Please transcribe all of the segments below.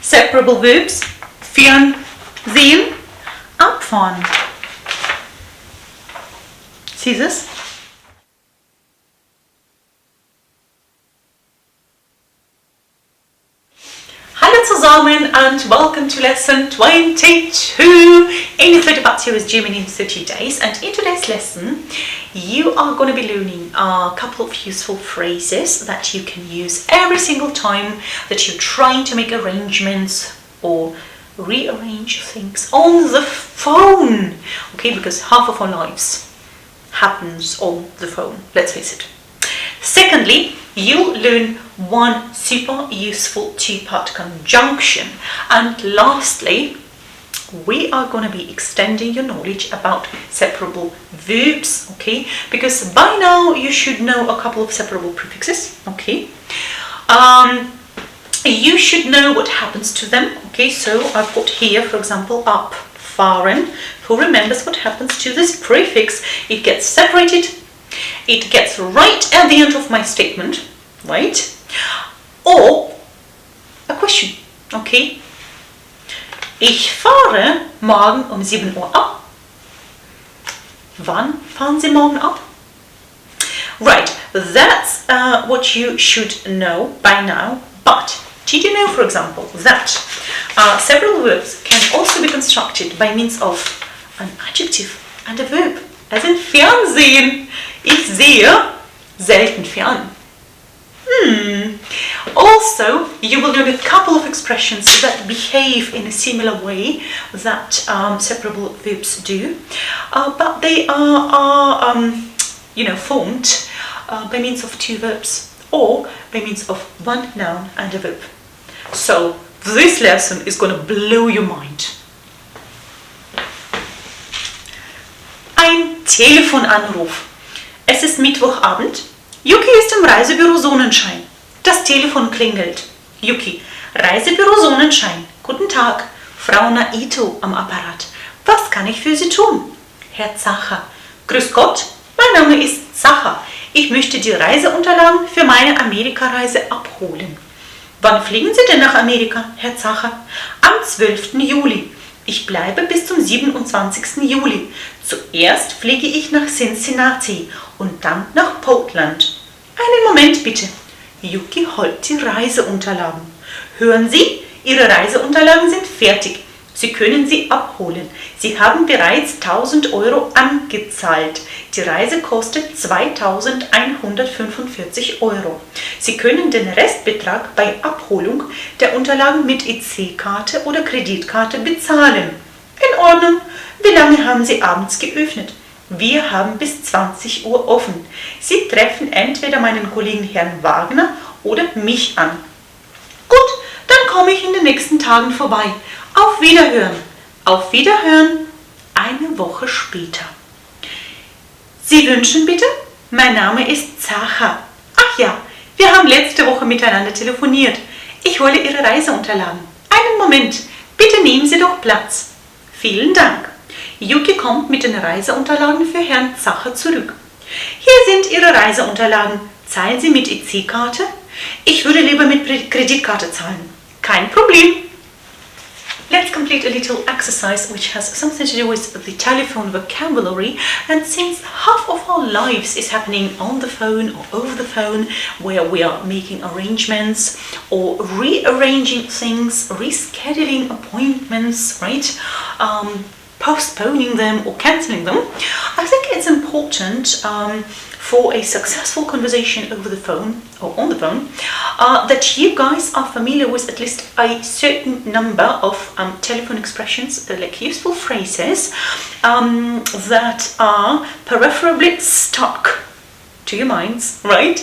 Separable Verbs, Fernsehen, abfahren. Siehst du es? Hallo zusammen and welcome to lesson 22 in the ENTWEDER ODER series German in 30 days. And in today's lesson, you are going to be learning a couple of useful phrases that you can use every single time that you're trying to make arrangements or rearrange things on the phone. Okay, because half of our lives happens on the phone, let's face it. Secondly, you'll learn one super useful two-part conjunction. And lastly, we are going to be extending your knowledge about separable verbs, okay? Because by now you should know a couple of separable prefixes, okay? You should know what happens to them, okay? So I've got here, for example, abfahren. Who remembers what happens to this prefix? It gets separated. It gets right at the end of my statement, right? Or a question, okay? Ich fahre morgen um 7 Uhr ab. Wann fahren Sie morgen ab? Right, that's what you should know by now. But did you know, for example, that several verbs can also be constructed by means of an adjective and a verb? As in Fernsehen. Ich sehe selten fern. Also, you will learn a couple of expressions that behave in a similar way that separable verbs do, but they are formed by means of two verbs or by means of one noun and a verb. So this lesson is going to blow your mind. Ein Telefonanruf. Es ist Mittwochabend. Yuki ist im Reisebüro Sonnenschein. Das Telefon klingelt. Yuki, Reisebüro Sonnenschein. Guten Tag, Frau Naito am Apparat. Was kann ich für Sie tun? Herr Zacher. Grüß Gott, mein Name ist Zacher. Ich möchte die Reiseunterlagen für meine Amerikareise abholen. Wann fliegen Sie denn nach Amerika, Herr Zacher? Am 12. Juli. Ich bleibe bis zum 27. Juli. Zuerst fliege ich nach Cincinnati und dann nach Portland. Einen Moment bitte. Yuki holt die Reiseunterlagen. Hören Sie, Ihre Reiseunterlagen sind fertig. Sie können sie abholen. Sie haben bereits 1.000 Euro angezahlt. Die Reise kostet 2.145 Euro. Sie können den Restbetrag bei Abholung der Unterlagen mit EC-Karte oder Kreditkarte bezahlen. In Ordnung. Wie lange haben Sie abends geöffnet? Wir haben bis 20 Uhr offen. Sie treffen entweder meinen Kollegen Herrn Wagner oder mich an. Gut, dann komme ich in den nächsten Tagen vorbei. Auf Wiederhören. Auf Wiederhören. Eine Woche später. Sie wünschen bitte? Mein Name ist Zacher. Ach ja, wir haben letzte Woche miteinander telefoniert. Ich hole Ihre Reiseunterlagen. Einen Moment, bitte nehmen Sie doch Platz. Vielen Dank. Yuki kommt mit den Reiseunterlagen für Herrn Zacher zurück. Hier sind Ihre Reiseunterlagen. Zahlen Sie mit EC-Karte? Ich würde lieber mit Kreditkarte zahlen. Kein Problem. Let's complete a little exercise which has something to do with the telephone vocabulary, and since half of our lives is happening on the phone or over the phone, where we are making arrangements or rearranging things, rescheduling appointments, right? Postponing them or cancelling them, I think it's important for a successful conversation over the phone or on the phone that you guys are familiar with at least a certain number of telephone expressions, like useful phrases that are preferably stuck to your minds, right?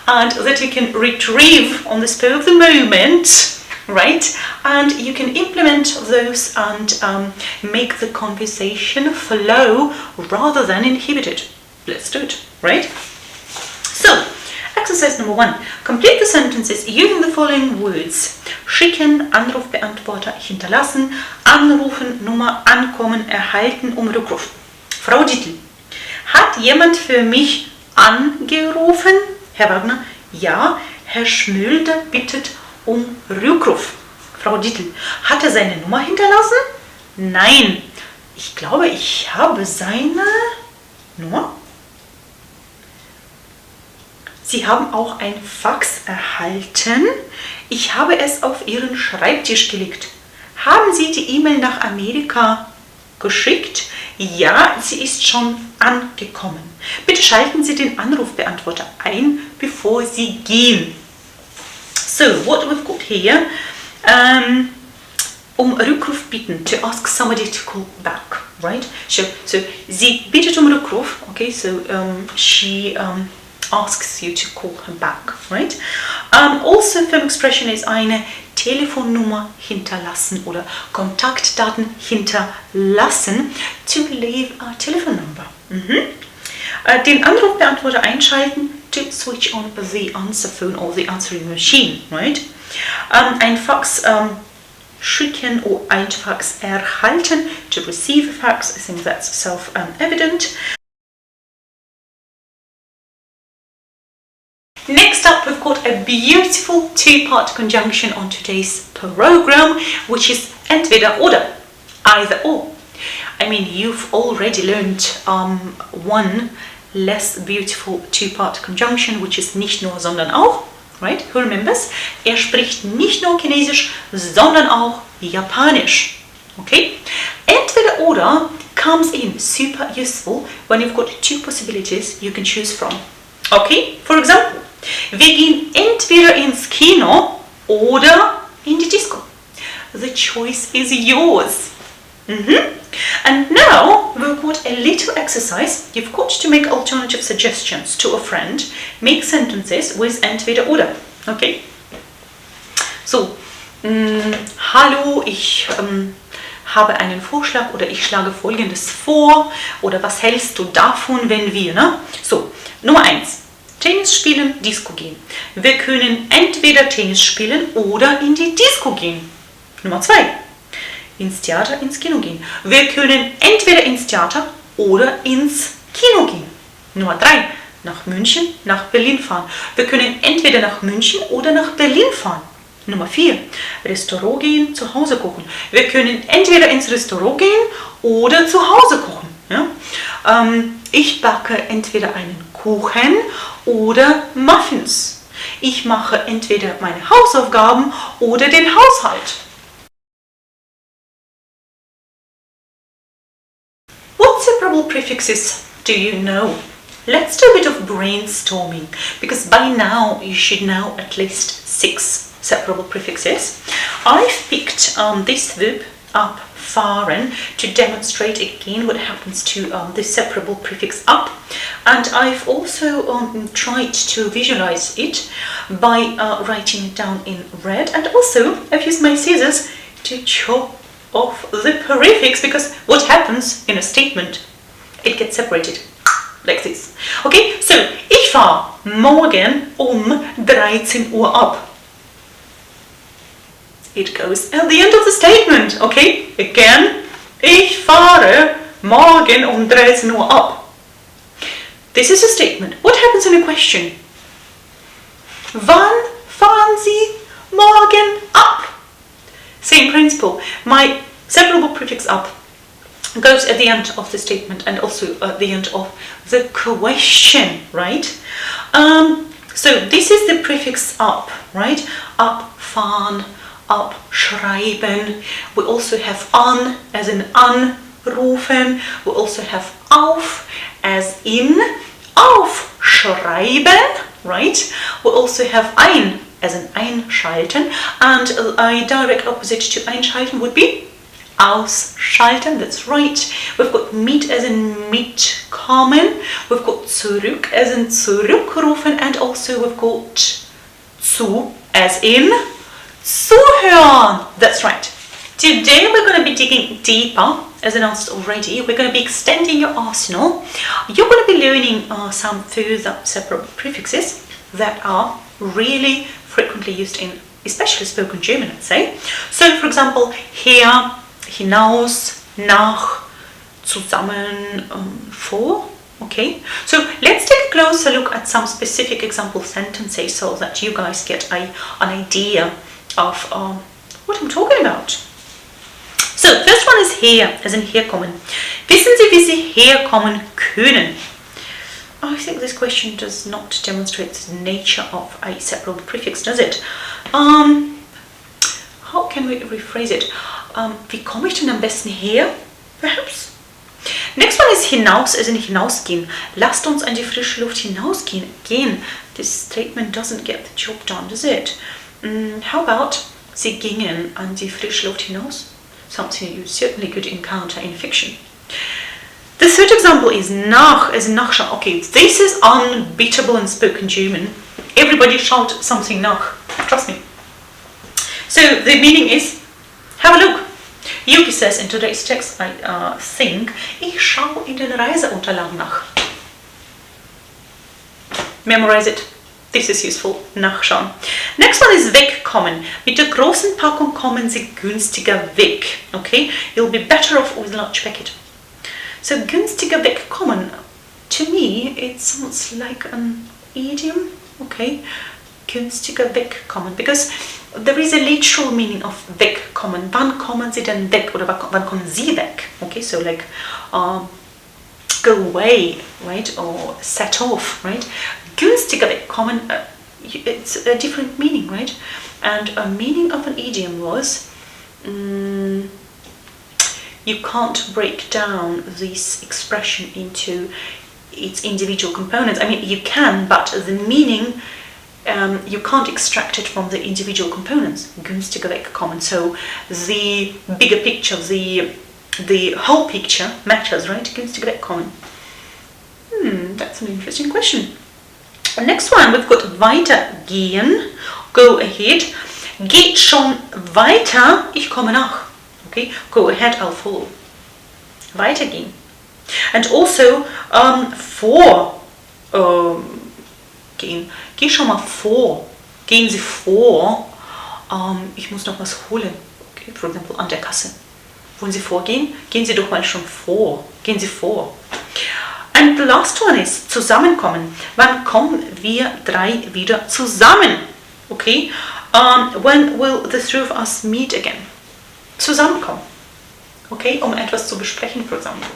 And that you can retrieve on the spur of the moment, right? And you can implement those and make the conversation flow rather than inhibit it. Let's do it, right? So, exercise number 1. Complete the sentences using the following words. Schicken, Anrufbeantworter hinterlassen, anrufen, Nummer, ankommen, erhalten, Rückruf. Frau Dietl, hat jemand für mich angerufen? Herr Wagner, ja, Herr Schmölder bittet Rückruf. Frau Dittel, hat er seine Nummer hinterlassen? Nein. Ich glaube, ich habe seine Nummer. Sie haben auch ein Fax erhalten. Ich habe es auf Ihren Schreibtisch gelegt. Haben Sie die E-Mail nach Amerika geschickt? Ja, sie ist schon angekommen. Bitte schalten Sie den Anrufbeantworter ein, bevor Sie gehen. So, what we've got here, Rückruf bitten, to ask somebody to call back, right? So sie bittet Rückruf, okay, so she asks you to call her back, right? Also, Verb expression ist eine Telefonnummer hinterlassen oder Kontaktdaten hinterlassen, to leave a telephone number. Den Anrufbeantworter einschalten, to switch on the answer phone or the answering machine, right? Ein Fax schicken oder ein Fax erhalten, to receive a fax. I think that's self-evident. Next up, we've got a beautiful two-part conjunction on today's program, which is entweder oder, either or. I mean, you've already learned one less beautiful two-part conjunction, which is nicht nur, sondern auch, right? Who remembers? Er spricht nicht nur Chinesisch, sondern auch Japanisch, okay? Entweder oder comes in super useful when you've got two possibilities you can choose from. Okay, for example, wir gehen entweder ins Kino oder in die Disco. The choice is yours. And now we've got a little exercise. You've got to make alternative suggestions to a friend. Make sentences with entweder oder. Okay? So, hallo, ich habe einen Vorschlag oder ich schlage Folgendes vor. Oder was hältst du davon, wenn wir, ne? So, Nummer 1. Tennis spielen, Disco gehen. Wir können entweder Tennis spielen oder in die Disco gehen. Nummer 2. Ins Theater, ins Kino gehen. Wir können entweder ins Theater oder ins Kino gehen. Nummer 3. Nach München, nach Berlin fahren. Wir können entweder nach München oder nach Berlin fahren. Nummer 4. Restaurant gehen, zu Hause kochen. Wir können entweder ins Restaurant gehen oder zu Hause kochen. Ja? Ich backe entweder einen Kuchen oder Muffins. Ich mache entweder meine Hausaufgaben oder den Haushalt. What separable prefixes do you know? Let's do a bit of brainstorming, because by now you should know at least 6 separable prefixes. I've picked this verb up, fahren, to demonstrate again what happens to the separable prefix up, and I've also tried to visualize it by writing it down in red, and also I've used my scissors to chop off the prefix, because what happens in a statement, it gets separated like this. Okay, so ich fahre morgen 13 Uhr ab. It goes at the end of the statement, okay? Again, ich fahre morgen 13 Uhr ab. This is a statement. What happens in a question? Wann fahren Sie morgen ab? Same principle. My separable prefix up goes at the end of the statement and also at the end of the question, right? So this is the prefix up, right? Abfahren, abschreiben. We also have an as in anrufen. We also have auf as in aufschreiben, right? We also have ein as in einschalten, and a direct opposite to einschalten would be ausschalten. That's right. We've got mit as in mitkommen. We've got zurück as in zurückrufen, and also we've got zu as in zuhören. That's right. Today we're going to be digging deeper, as announced already. We're going to be extending your arsenal. You're going to be learning some further separable prefixes that are really frequently used in especially spoken German, I'd say. So, for example, her, hinaus, nach, zusammen, vor. Okay, so let's take a closer look at some specific example sentences so that you guys get an idea of what I'm talking about. So, first one is her, as in herkommen. Wissen Sie, wie Sie herkommen können? I think this question does not demonstrate the nature of a separable prefix, does it? How can we rephrase it? Wie komme ich denn am besten her? Perhaps. Next one is hinaus, as in hinausgehen. Lasst uns an die frische Luft hinausgehen. Gehen. This statement doesn't get the job done, does it? How about Sie gingen an die frische Luft hinaus? Something you certainly could encounter in fiction. The third example is nach, as in nachschauen. Okay, this is unbeatable in spoken German. Everybody shout something nach. Trust me. So the meaning is, have a look. Yuki says in today's text, I think, ich schaue in den Reiseunterlagen nach. Memorize it. This is useful. Nachschauen. Next one is wegkommen. Mit der großen Packung kommen Sie günstiger weg. Okay, you'll be better off with a large packet. So günstiger wegkommen, to me, it sounds like an idiom. Okay, günstiger wegkommen, because there is a literal meaning of wegkommen. Wann kommen Sie denn weg? Oder wann kommen Sie weg? Okay, so like go away, right? Or set off, right? Günstiger wegkommen, it's a different meaning, right? And a meaning of an idiom was you can't break down this expression into its individual components. I mean, you can, but the meaning, you can't extract it from the individual components. Günstiger wegkommen. So the bigger picture, the whole picture matters, right? Günstiger wegkommen. That's an interesting question. Next one, we've got weitergehen, go ahead. Geht schon weiter, ich komme nach. Okay, go ahead, I'll follow. Weitergehen. And also gehen. Geh schon mal vor. Gehen Sie vor. Ich muss noch was holen. Okay, for example, an der Kasse. Wollen Sie vorgehen? Gehen Sie doch mal schon vor. Gehen Sie vor. And the last one is zusammenkommen. Wann kommen wir drei wieder zusammen? Okay, when will the three of us meet again? Zusammenkommen. Okay, etwas zu besprechen, for example.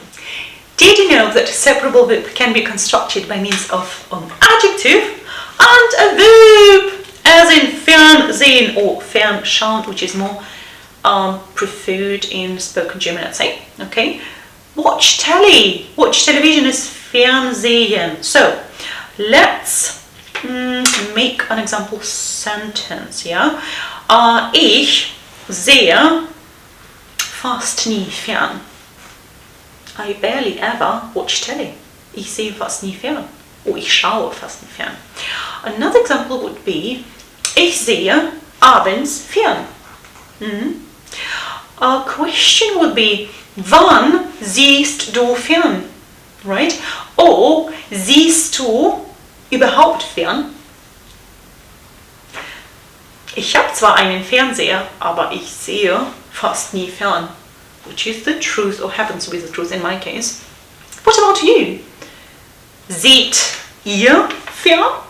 Did you know that a separable verb can be constructed by means of an adjective and a verb, as in fernsehen or fernschauen, which is more preferred in spoken German, let's say. Okay, watch telly. Watch television is fernsehen. So let's make an example sentence. Yeah, ich sehe fast nie fern. I barely ever watch telly. Ich sehe fast nie fern. Ich schaue fast nie fern. Another example would be, ich sehe abends fern. A question would be, wann siehst du fern? Right? Or, siehst du überhaupt fern? Ich habe zwar einen Fernseher, aber ich sehe fast nie fern. Which is the truth, or happens to be the truth in my case. What about you? Seht ihr fern?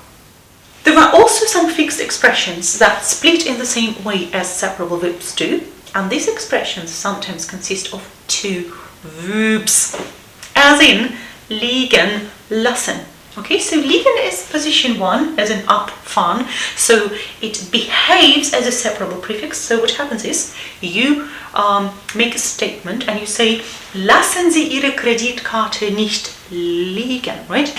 There are also some fixed expressions that split in the same way as separable verbs do, and these expressions sometimes consist of two verbs, as in liegen lassen. Okay, so liegen is position 1, as in up, fahren, so it behaves as a separable prefix. So what happens is, you make a statement and you say, lassen Sie Ihre Kreditkarte nicht liegen, right?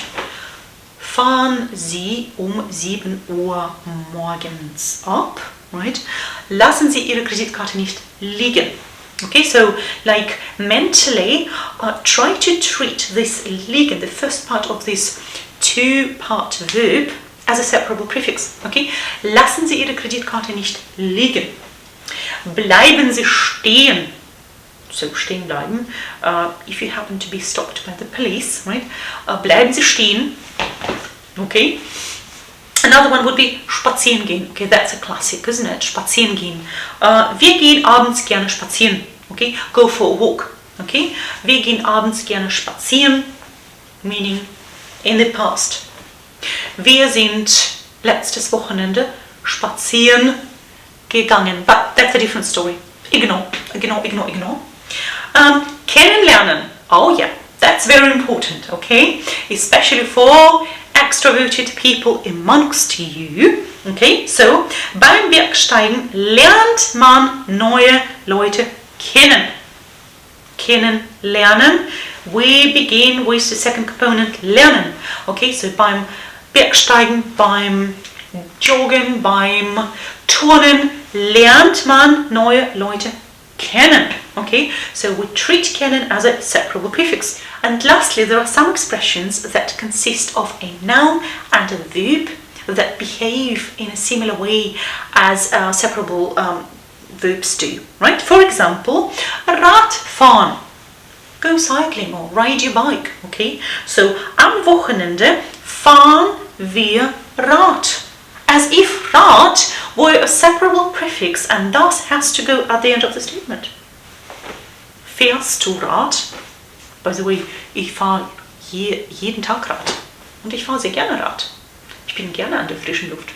Fahren Sie um 7 Uhr morgens ab, right? Lassen Sie Ihre Kreditkarte nicht liegen. Okay, so like mentally try to treat this liegen, the first part of this two-part verb, as a separable prefix. Okay, lassen Sie Ihre Kreditkarte nicht liegen. Bleiben Sie stehen. So stehen bleiben. If you happen to be stopped by the police, right? Bleiben Sie stehen. Okay. Another one would be spazieren gehen. Okay, that's a classic, isn't it? Spazieren gehen. Wir gehen abends gerne spazieren. Okay, go for a walk. Okay, wir gehen abends gerne spazieren, meaning in the past. Wir sind letztes Wochenende spazieren gegangen. But that's a different story. Ignore. Kennenlernen. Oh yeah, that's very important, okay? Especially for extroverted people amongst you. Okay, so beim Bergsteigen lernt man neue Leute kennen. Kennenlernen. We begin with the second component, lernen. Okay, so beim Bergsteigen, beim Joggen, beim Turnen lernt man neue Leute kennen. Okay, so we treat kennen as a separable prefix. And lastly, there are some expressions that consist of a noun and a verb that behave in a similar way as separable verbs do, right? For example, Radfahren, go cycling or ride your bike, okay? So, am Wochenende fahren wir Rad, as if Rad were a separable prefix and thus has to go at the end of the statement. Fährst du Rad? By the way, ich fahre jeden Tag Rad und ich fahre sehr gerne Rad. Ich bin gerne an der frischen Luft.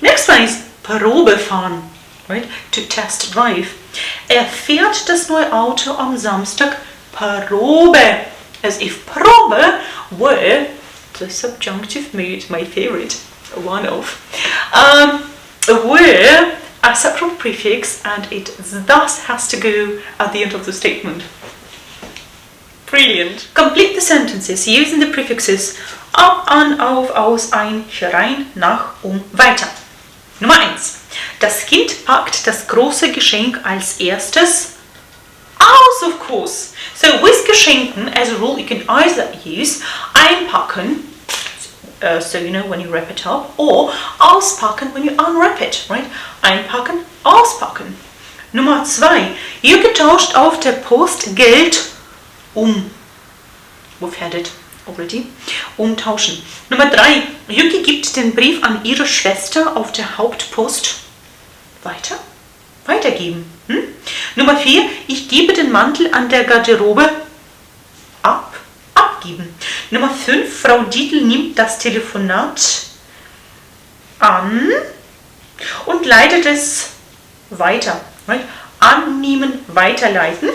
Next one is Probefahren, right? To test drive. Er fährt das neue Auto am Samstag Probe, as if Probe were the subjunctive mood, my favorite, one of, were a separate prefix and it thus has to go at the end of the statement. Brilliant. Complete the sentences using the prefixes ab, an, auf, aus, ein, herein, nach, weiter. Nummer 1. Das Kind packt das große Geschenk als erstes aus, of course. So with Geschenken, as a rule, you can either use einpacken, so you know when you wrap it up, or auspacken when you unwrap it, right? Einpacken, auspacken. Nummer 2. Jürgen tauscht auf der Post Geld We've had it already. Umtauschen. Nummer 3. Yuki gibt den Brief an ihre Schwester auf der Hauptpost weiter. Weitergeben. Nummer 4. Ich gebe den Mantel an der Garderobe ab. Abgeben. Nummer 5. Frau Dietl nimmt das Telefonat an und leitet es weiter. Right? Annehmen, weiterleiten.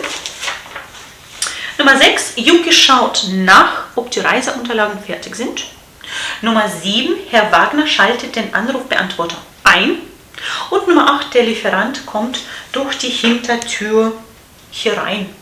Nummer 6, Yuki schaut nach, ob die Reiseunterlagen fertig sind. Nummer 7, Herr Wagner schaltet den Anrufbeantworter ein. Und Nummer 8, der Lieferant kommt durch die Hintertür herein.